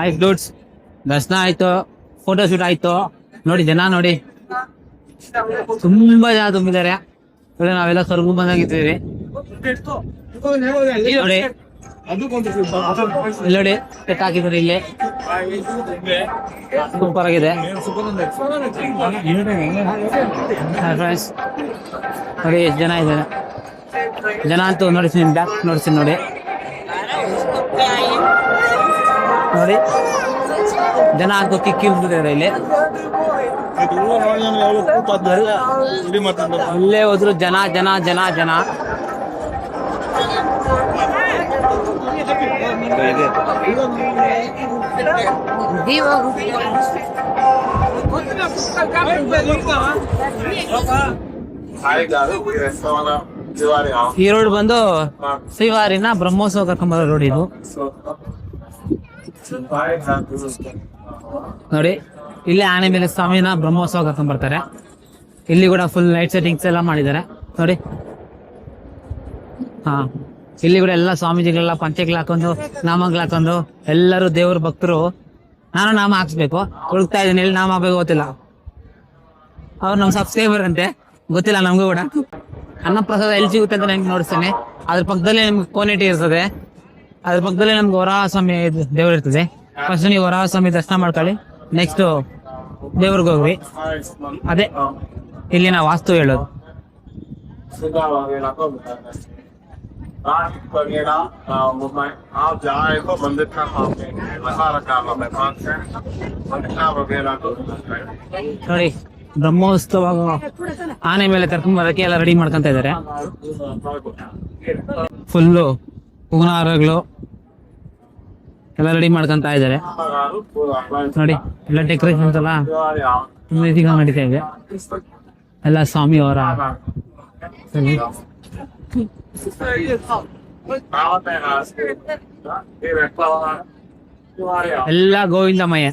ಆಯ್ತು ಡೂಡ್ಸ್, ದರ್ಶನ ಆಯ್ತು, ಫೋಟೋ ಶೂಟ್ ಆಯ್ತು. ನೋಡಿ ಜನ ನೋಡಿ, ತುಂಬಾ ಜನ ತುಂಬಿದ್ದಾರೆ. ನಾವೆಲ್ಲ ಸ್ವರ್ಗ ಬಂದಾಗಿದ್ದೀವಿ ನೋಡಿ. ನೋಡಿ ಸೆಟ್ ಹಾಕಿದ್ರು ಇಲ್ಲಿ, ಸೂಪರ್ ಆಗಿದೆ ಫ್ರೆಂಡ್ಸ್. ನೋಡಿ ಎಷ್ಟು ಜನ ಇದ್ದಾರೆ. ಜನ ಅಂತೂ ನೋಡಿಸ್ತೀನಿ, ಬ್ಯಾಕ್ ನೋಡಿಸ್ತೀನಿ ನೋಡಿ. ನೋಡಿ ಜನ ಅಂತೂ ಕಿಕ್ಕಿ ಬಿಟ್ಟಿದ್ದಾರೆ ಇಲ್ಲಿ. ಇಲ್ಲೇ ಹೋದ್ರು ಜನ ಜನ ಜನ ಜನ. ಈ ರೋಡ್ ಬಂದು ಶ್ರೀವಾರಿನ ಬ್ರಹ್ಮೋತ್ಸವ ಕರ್ಕೊಂಬರೋ ರೋಡ್ ಇದು ನೋಡಿ. ಇಲ್ಲಿ ಆನೆ ಮೇಲೆ ಸ್ವಾಮಿನ ಬ್ರಹ್ಮೋತ್ಸವ ಕರ್ಕೊಂಡ್ ಬರ್ತಾರೆ. ಇಲ್ಲಿ ಕೂಡ ಫುಲ್ ಲೈಟ್ ಸೆಟ್ಟಿಂಗ್ಸ್ ಎಲ್ಲ ಮಾಡಿದ್ದಾರೆ ನೋಡಿ. ಹಾ, ಇಲ್ಲಿ ಕೂಡ ಎಲ್ಲ ಸ್ವಾಮೀಜಿಗಳೆಲ್ಲ ಪಂಚೆಗಳು ಹಾಕೊಂಡು, ನಾಮಗಳು ಹಾಕೊಂಡು, ಎಲ್ಲರೂ ದೇವ್ರ ಭಕ್ತರು. ನಾನು ನಾಮ ಹಾಕ್ಸ್ಬೇಕು, ಹುಡುಕ್ತಾ ಇದ್ದೀನಿ, ಎಲ್ಲಿ ನಾಮ ಹಾಕ್ಬೇಕು ಗೊತ್ತಿಲ್ಲ. ಅವ್ರು ನಮ್ ಸಬ್ಸ್ಕ್ರೈಬರ್ ಅಂತೆ, ಗೊತ್ತಿಲ್ಲ ನಮಗೂ ಕೂಡ. ಅನ್ನಪ್ರಸಾದ ಎಲ್ಲಿ ಸಿಗುತ್ತೆ ಅಂತ ನಂಗೆ ನೋಡಿಸ್ತೇನೆ. ಅದ್ರ ಪಕ್ಕದಲ್ಲಿ ನಿಮ್ಗೆ ಕೋನೇಟಿ ಇರ್ತದೆ, ಅದ್ರ ಪಕ್ಕದಲ್ಲಿ ನಮ್ಗೆ ವರಾಹ ಸ್ವಾಮಿ ದೇವ್ರು ಇರ್ತದೆ. ಫಸ್ಟ್ ನೀವು ವರಾಹ ಸ್ವಾಮಿ ದರ್ಶನ ಮಾಡ್ಕೊಳ್ಳಿ, ನೆಕ್ಸ್ಟ್ ದೇವ್ರಿಗೆ ಹೋಗ್ರಿ. ಅದೇ ಇಲ್ಲಿನ ವಾಸ್ತು ಹೇಳೋದು. ನೋಡಿ ಬ್ರಹ್ಮೋತ್ಸವ ಆನೆ ಮೇಲೆ ಕರ್ಕೊಂಡ್ ಬರಕ್ಕೆ ಎಲ್ಲ ರೆಡಿ ಮಾಡ್ಕೊಂತ ಇದಾರೆ. ಫುಲ್ಲು ಹೂನಾರಗಳು ಎಲ್ಲ ರೆಡಿ ಮಾಡ್ಕೊಂತ ಇದಾರೆ ನೋಡಿ. ಎಲ್ಲ ಡೆಕೋರೇಷನ್ಸ್ ಎಲ್ಲ ತುಂಬಾ ನಡೀತಾ ಇದೆ. ಎಲ್ಲ ಸ್ವಾಮಿ ಅವರ ಎಲ್ಲ ಗೋವಿಂದಮಯ.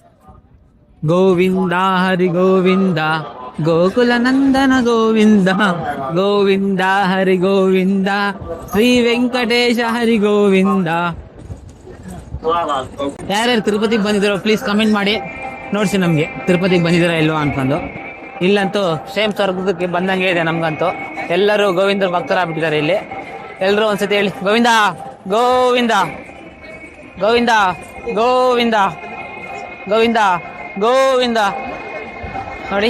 ಗೋವಿಂದ ಹರಿ ಗೋವಿಂದ, ಗೋಕುಲ ನಂದನ ಗೋವಿಂದ, ಗೋವಿಂದ ಹರಿ ಗೋವಿಂದ, ಶ್ರೀ ವೆಂಕಟೇಶ ಹರಿ ಗೋವಿಂದ. ಯಾರ್ಯಾರು ತಿರುಪತಿಗೆ ಬಂದಿದ್ದಾರೋ ಪ್ಲೀಸ್ ಕಮೆಂಟ್ ಮಾಡಿ ನೋಡ್ಸಿ ನಮ್ಗೆ, ತಿರುಪತಿಗೆ ಬಂದಿದ್ದೀರಾ ಇಲ್ವಾ ಅನ್ಕೊಂಡು. ಇಲ್ಲಂತೂ ಸೇಮ್ ಸ್ವರ್ಗಕ್ಕೆ ಬಂದಂಗೆ ಇದೆ ನಮ್ಗಂತೂ. ಎಲ್ಲರೂ ಗೋವಿಂದ ಭಕ್ತರಾಗ್ಬಿಟ್ಟಿದ್ದಾರೆ ಇಲ್ಲಿ. ಎಲ್ಲರೂ ಒಂದ್ಸತಿ ಹೇಳಿ ಗೋವಿಂದ ಗೋವಿಂದ ಗೋವಿಂದ ಗೋವಿಂದ ಗೋವಿಂದ ಗೋವಿಂದ ನೋಡಿ.